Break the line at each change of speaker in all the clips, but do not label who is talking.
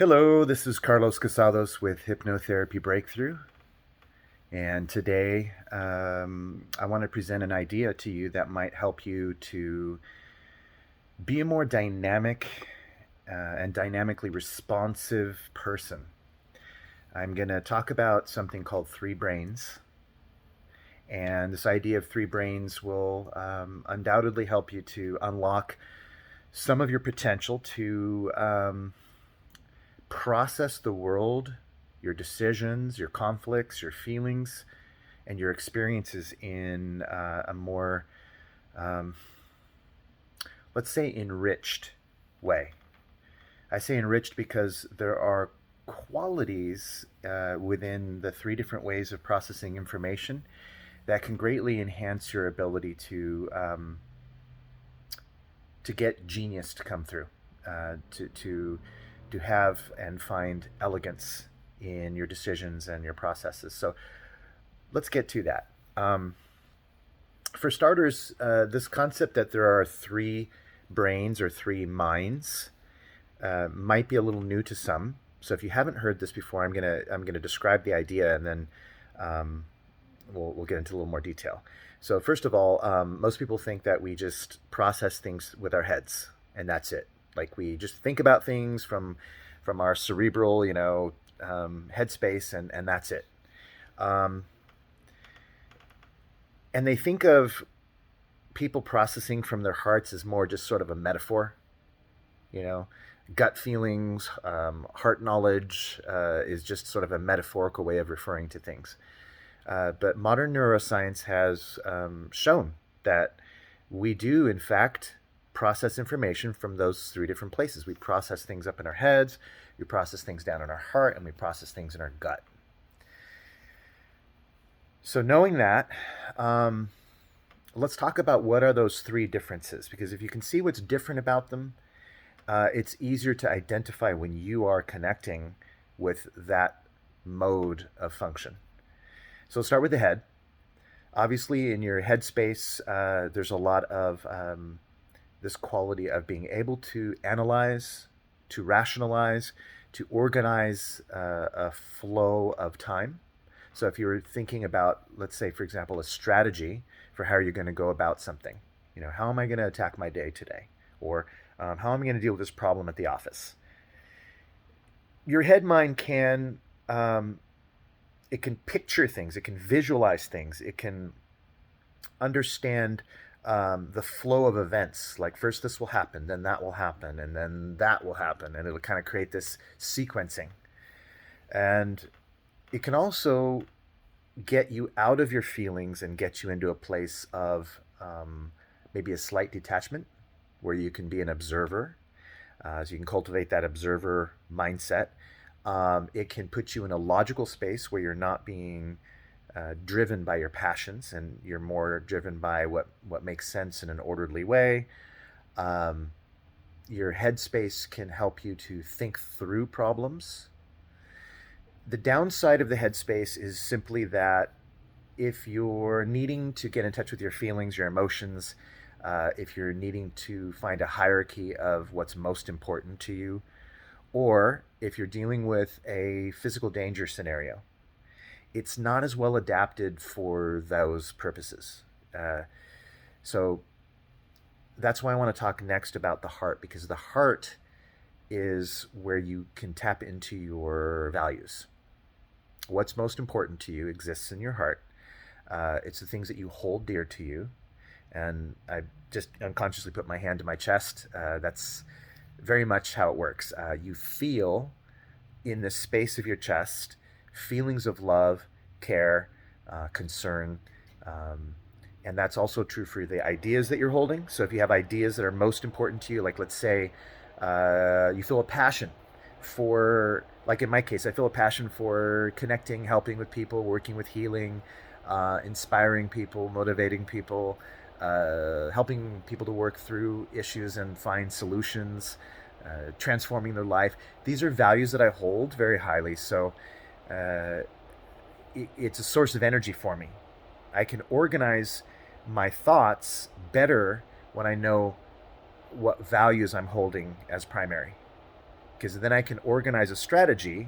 Hello, this is Carlos Casados with Hypnotherapy Breakthrough. And today I want to present an idea to you that might help you to be a more dynamic and dynamically responsive person. I'm going to talk about something called three brains. And this idea of three brains will undoubtedly help you to unlock some of your potential to process the world, your decisions, your conflicts, your feelings, and your experiences in a more, um, let's say, enriched way. I say enriched because there are qualities within the three different ways of processing information that can greatly enhance your ability to get genius to come through, to have and find elegance in your decisions and your processes. So let's get to that. For starters, this concept that there are three brains or three minds might be a little new to some. So if you haven't heard this before, I'm gonna describe the idea, and then um, we'll get into a little more detail. So first of all, most people think that we just process things with our heads, and that's it. Like we just think about things from our cerebral, headspace, and that's it. Um, and they think of people processing from their hearts as more just sort of a metaphor, you know. Gut feelings, heart knowledge is just sort of a metaphorical way of referring to things. But modern neuroscience has shown that we do, in fact, process information from those three different places. We process things up in our heads, we process things down in our heart, and we process things in our gut. So, knowing that, um, let's talk about what are those three differences. Because if you can see what's different about them, it's easier to identify when you are connecting with that mode of function. So, let's start with the head. Obviously, in your headspace, there's a lot of this quality of being able to analyze, to rationalize, to organize a flow of time. So if you're thinking about, let's say, for example, a strategy for how you're going to go about something, how am I going to attack my day today? Or how am I going to deal with this problem at the office? Your head mind um, it can picture things, it can visualize things, it can understand the flow of events. Like first this will happen, then that will happen, and then that will happen, and it'll kind of create this sequencing. And it can also get you out of your feelings and get you into a place of maybe a slight detachment where you can be an observer. So you can cultivate that observer mindset. It can put you in a logical space where you're not being driven by your passions, and you're more driven by what makes sense in an orderly way. Um, your headspace can help you to think through problems. The downside of the headspace is simply that if you're needing to get in touch with your feelings, your emotions, if you're needing to find a hierarchy of what's most important to you, or if you're dealing with a physical danger scenario, it's not as well adapted for those purposes. Uh, so that's why I want to talk next about the heart, because the heart is where you can tap into your values. What's most important to you exists in your heart. It's the things that you hold dear to you. And I just unconsciously put my hand to my chest. That's very much how it works. You feel in the space of your chest feelings of love, care, concern. Um, and that's also true for the ideas that you're holding. So if you have ideas that are most important to you, like let's say you feel a passion for, like in my case, I feel a passion for connecting, helping with people, working with healing, inspiring people, motivating people, helping people to work through issues and find solutions, transforming their life. These are values that I hold very highly. So uh, it's a source of energy for me. I can organize my thoughts better when I know what values I'm holding as primary. because then I can organize a strategy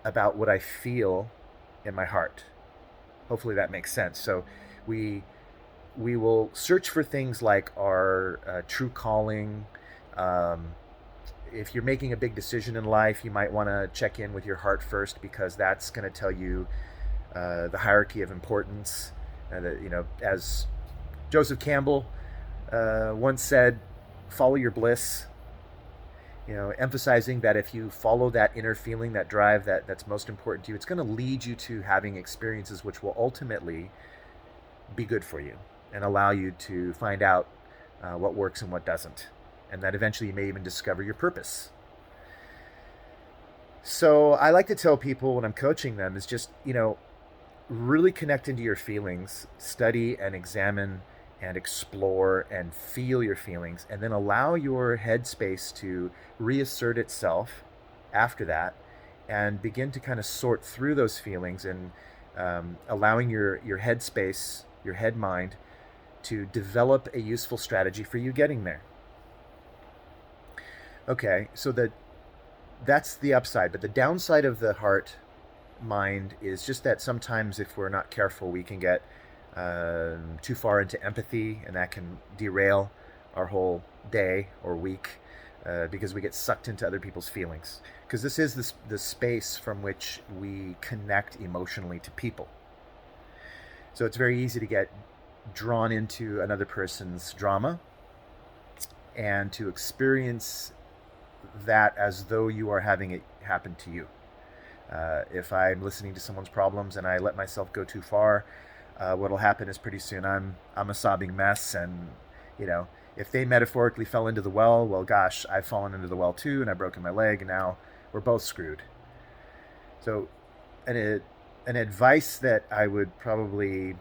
about what I feel in my heart. Hopefully that makes sense. So we we will search for things like our true calling. Um, if you're making a big decision in life, you might want to check in with your heart first, because that's going to tell you the hierarchy of importance. That, as Joseph Campbell once said, "Follow your bliss." Emphasizing that if you follow that inner feeling, that drive, that's most important to you, it's going to lead you to having experiences which will ultimately be good for you and allow you to find out what works and what doesn't. And that eventually you may even discover your purpose. So I like to tell people when I'm coaching them is just, really connect into your feelings, study and examine and explore and feel your feelings, and then allow your headspace to reassert itself after that, and begin to kind of sort through those feelings, and allowing your headspace, your head mind, to develop a useful strategy for you getting there. Okay, so that's the upside, but the downside of the heart mind is just that sometimes if we're not careful, we can get too far into empathy, and that can derail our whole day or week, because we get sucked into other people's feelings. Because this is the space from which we connect emotionally to people. So it's very easy to get drawn into another person's drama and to experience that as though you are having it happen to you. If I'm listening to someone's problems and I let myself go too far, what'll happen is pretty soon I'm a sobbing mess, and if they metaphorically fell into the well, well, gosh, I've fallen into the well too, and I've broken my leg, and now we're both screwed. So, an advice that I would probably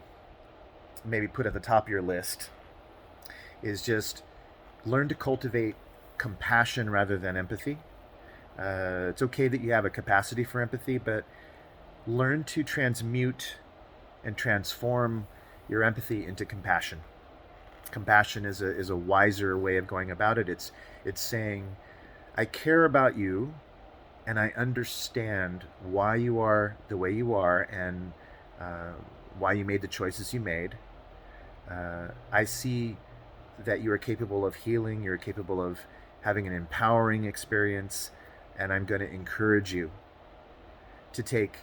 maybe put at the top of your list is just learn to cultivate compassion rather than empathy. It's okay that you have a capacity for empathy, but learn to transmute and transform your empathy into compassion. Compassion is a wiser way of going about it. It's saying, I care about you, and I understand why you are the way you are, and why you made the choices you made. I see that you are capable of healing. You're capable of having an empowering experience, and I'm going to encourage you to take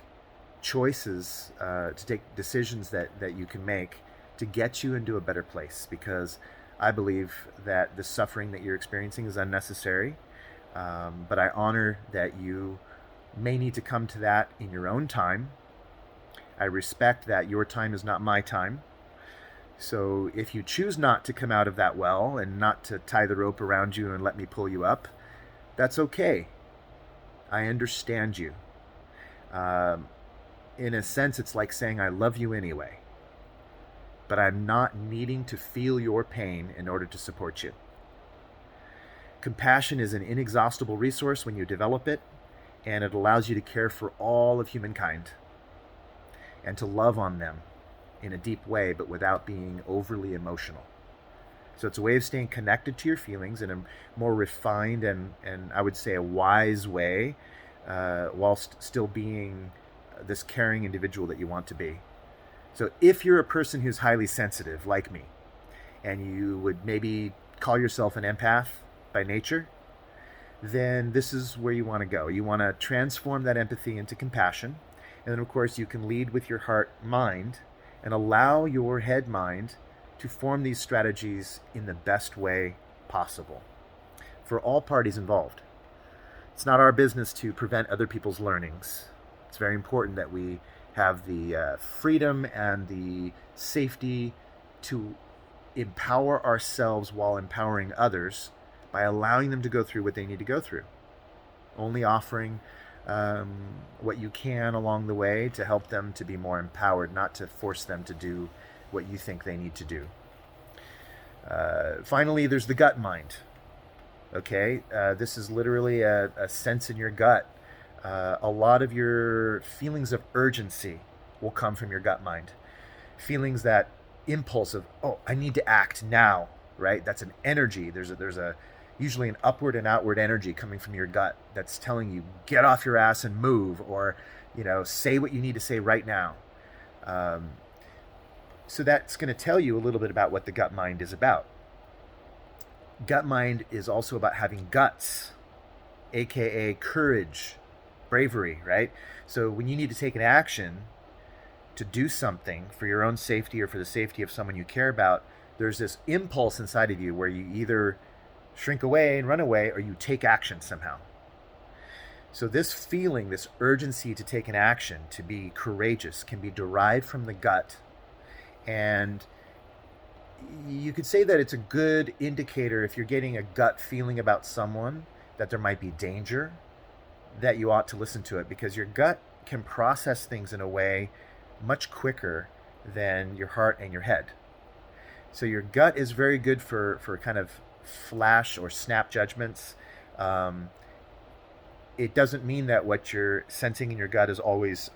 choices, to take decisions that you can make to get you into a better place, because I believe that the suffering that you're experiencing is unnecessary. But I honor that you may need to come to that in your own time. I respect that your time is not my time. So if you choose not to come out of that well and not to tie the rope around you and let me pull you up, that's okay. I understand you. In a sense, it's like saying I love you anyway, but I'm not needing to feel your pain in order to support you. Compassion is an inexhaustible resource when you develop it, and it allows you to care for all of humankind and to love on them in a deep way, but without being overly emotional. So it's a way of staying connected to your feelings in a more refined and I would say a wise way, whilst still being this caring individual that you want to be. So if you're a person who's highly sensitive, like me, and you would maybe call yourself an empath by nature, then this is where you want to go. You want to transform that empathy into compassion. And then, of course, you can lead with your heart mind and allow your head mind to form these strategies in the best way possible for all parties involved. It's not our business to prevent other people's learnings. It's very important that we have the freedom and the safety to empower ourselves while empowering others by allowing them to go through what they need to go through. Only offering what you can along the way to help them to be more empowered, not to force them to do what you think they need to do. Finally, there's the gut mind. Okay, this is literally a sense in your gut. A lot of your feelings of urgency will come from your gut mind. Feelings that impulse of, oh, I need to act now, right? That's an energy. There's a usually an upward and outward energy coming from your gut that's telling you, get off your ass and move, or, say what you need to say right now. Um, so that's going to tell you a little bit about what the gut mind is about. Gut mind is also about having guts, aka courage, bravery, right? So when you need to take an action to do something for your own safety or for the safety of someone you care about, there's this impulse inside of you where you either shrink away and run away or you take action somehow. So this feeling, this urgency to take an action, to be courageous, can be derived from the gut. And you could say that it's a good indicator if you're getting a gut feeling about someone that there might be danger, that you ought to listen to it, because your gut can process things in a way much quicker than your heart and your head. So your gut is very good for kind of flash or snap judgments. Um, it doesn't mean that what you're sensing in your gut is always,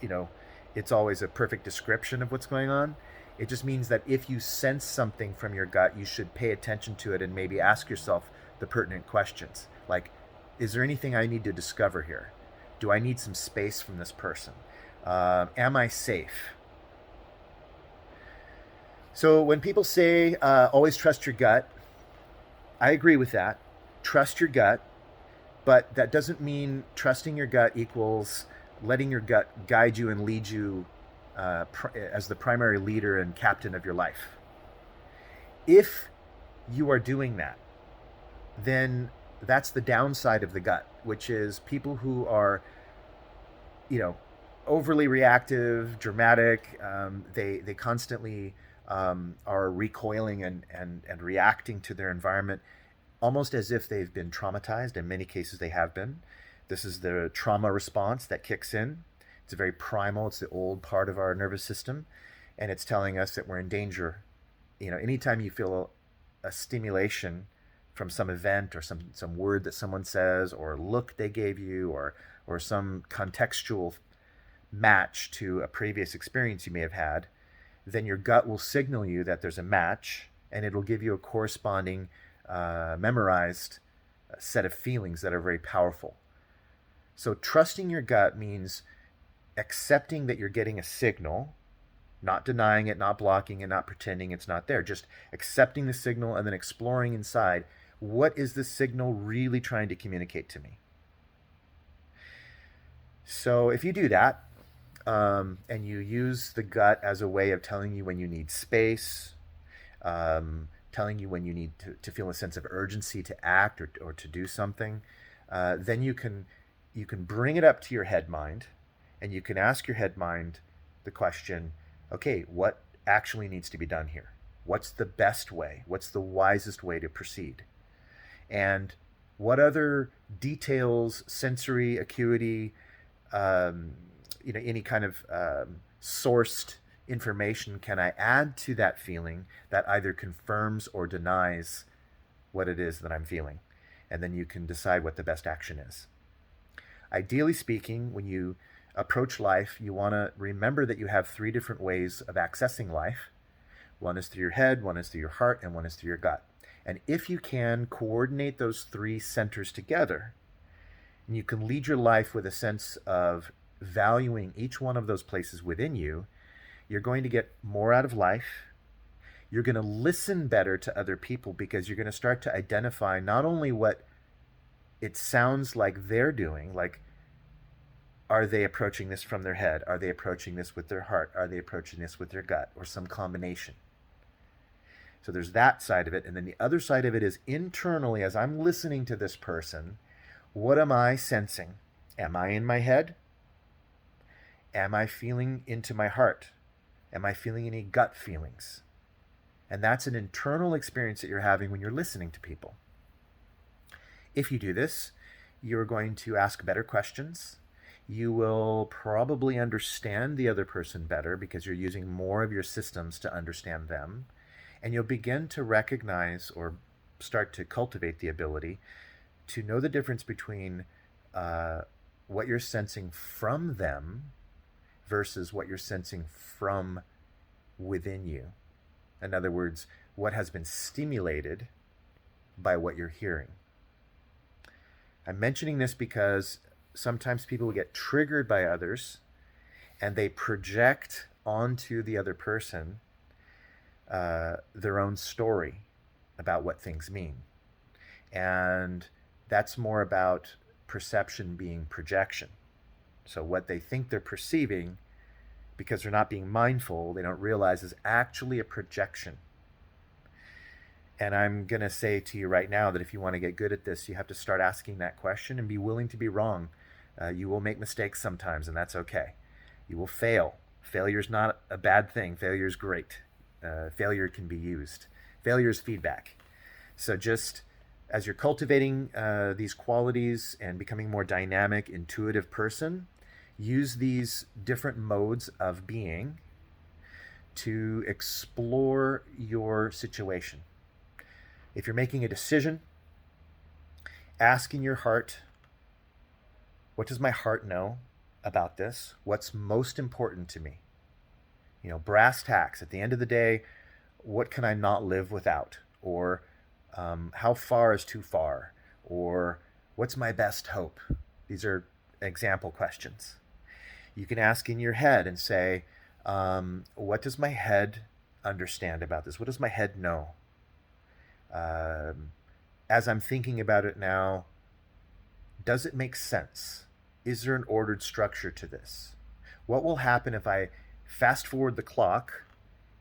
you know, it's always a perfect description of what's going on. It just means that if you sense something from your gut, you should pay attention to it and maybe ask yourself the pertinent questions. Like, is there anything I need to discover here? Do I need some space from this person? Am I safe? So when people say always trust your gut, I agree with that. Trust your gut, but that doesn't mean trusting your gut equals letting your gut guide you and lead you as the primary leader and captain of your life. If you are doing that, then that's the downside of the gut, which is people who are, you know, overly reactive, dramatic. They constantly are recoiling and reacting to their environment almost as if they've been traumatized. In many cases, they have been. This is the trauma response that kicks in. It's very primal. It's the old part of our nervous system, and it's telling us that we're in danger. Anytime you feel a stimulation from some event or some word that someone says or look they gave you or some contextual match to a previous experience you may have had, then your gut will signal you that there's a match, and it'll give you a corresponding memorized set of feelings that are very powerful. So trusting your gut means accepting that you're getting a signal, not denying it, not blocking it, not pretending it's not there, just accepting the signal and then exploring inside, what is the signal really trying to communicate to me? So if you do that, and you use the gut as a way of telling you when you need space, telling you when you need to feel a sense of urgency to act or to do something, then you can bring it up to your head mind, and you can ask your head mind the question, okay, what actually needs to be done here? What's the best way? What's the wisest way to proceed? And what other details, sensory acuity, um, any kind of sourced information can I add to that feeling that either confirms or denies what it is that I'm feeling? And then you can decide what the best action is. Ideally speaking, when you approach life, you want to remember that you have three different ways of accessing life. One is through your head, one is through your heart, and one is through your gut. And if you can coordinate those three centers together, and you can lead your life with a sense of valuing each one of those places within you, you're going to get more out of life. You're going to listen better to other people because you're going to start to identify not only what it sounds like they're doing, like, are they approaching this from their head? Are they approaching this with their heart? Are they approaching this with their gut, or some combination? So there's that side of it. And then the other side of it is internally, as I'm listening to this person, what am I sensing? Am I in my head? Am I feeling into my heart? Am I feeling any gut feelings? And that's an internal experience that you're having when you're listening to people. If you do this, you're going to ask better questions. You will probably understand the other person better because you're using more of your systems to understand them. And you'll begin to recognize or start to cultivate the ability to know the difference between what you're sensing from them versus what you're sensing from within you. In other words, what has been stimulated by what you're hearing. I'm mentioning this because sometimes people get triggered by others and they project onto the other person their own story about what things mean. And that's more about perception being projection. So what they think they're perceiving, because they're not being mindful, they don't realize is actually a projection. And I'm going to say to you right now that if you want to get good at this, you have to start asking that question and be willing to be wrong. You will make mistakes sometimes, and that's okay. You will fail. Failure is not a bad thing. Failure is great. Failure can be used. Failure is feedback. So just as you're cultivating these qualities and becoming more dynamic, intuitive person, use these different modes of being to explore your situation. If you're making a decision, ask in your heart, what does my heart know about this? What's most important to me? You know, brass tacks. At the end of the day, what can I not live without? Or how far is too far? Or what's my best hope? These are example questions. You can ask in your head and say, what does my head understand about this? What does my head know? As I'm thinking about it now, does it make sense? Is there an ordered structure to this? What will happen if I fast forward the clock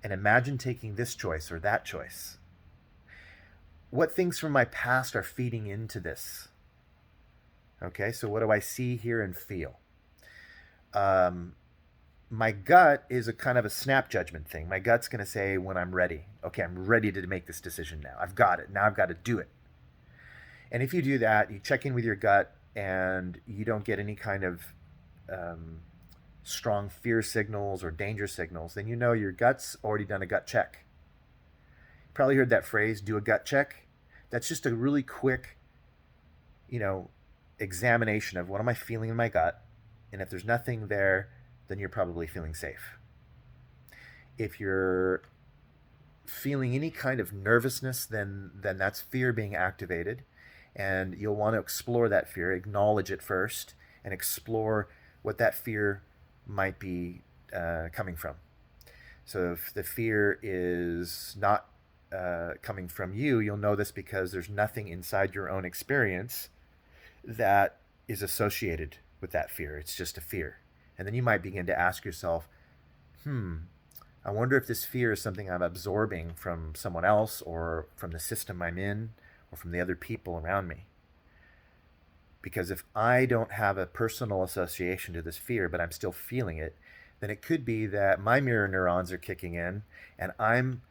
and imagine taking this choice or that choice? What things from my past are feeding into this? Okay, so what do I see, hear, and feel? My gut is a kind of a snap judgment thing. My gut's going to say when I'm ready, okay, I'm ready to make this decision now. I've got it. Now I've got to do it. And if you do that, you check in with your gut and you don't get any kind of strong fear signals or danger signals, then you know your gut's already done a gut check. You probably heard that phrase, do a gut check. That's just a really quick, examination of what am I feeling in my gut. And if there's nothing there, then you're probably feeling safe. If you're feeling any kind of nervousness, then that's fear being activated. And you'll want to explore that fear, acknowledge it first, and explore what that fear might be coming from. So if the fear is not coming from you, you'll know this because there's nothing inside your own experience that is associated with that fear. It's just a fear. And then you might begin to ask yourself, I wonder if this fear is something I'm absorbing from someone else or from the system I'm in or from the other people around me. Because if I don't have a personal association to this fear, but I'm still feeling it, then it could be that my mirror neurons are kicking in and I'm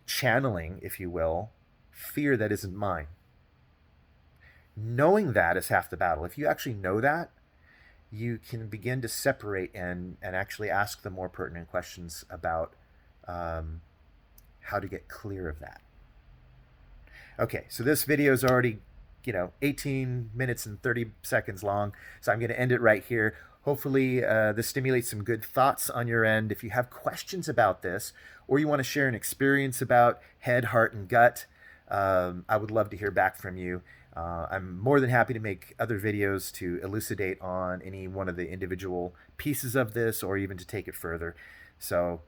channeling, if you will, fear that isn't mine. Knowing that is half the battle. If you actually know that, you can begin to separate and actually ask the more pertinent questions about how to get clear of that. Okay, so this video is already, 18 minutes and 30 seconds long, so I'm going to end it right here. Hopefully this stimulates some good thoughts on your end. If you have questions about this, or you want to share an experience about head, heart, and gut, I would love to hear back from you. I'm more than happy to make other videos to elucidate on any one of the individual pieces of this or even to take it further. So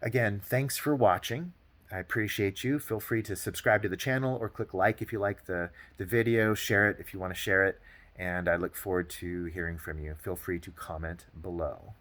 again, thanks for watching. I appreciate you. Feel free to subscribe to the channel or click like if you like the video, share it if you want to share it, and I look forward to hearing from you. Feel free to comment below.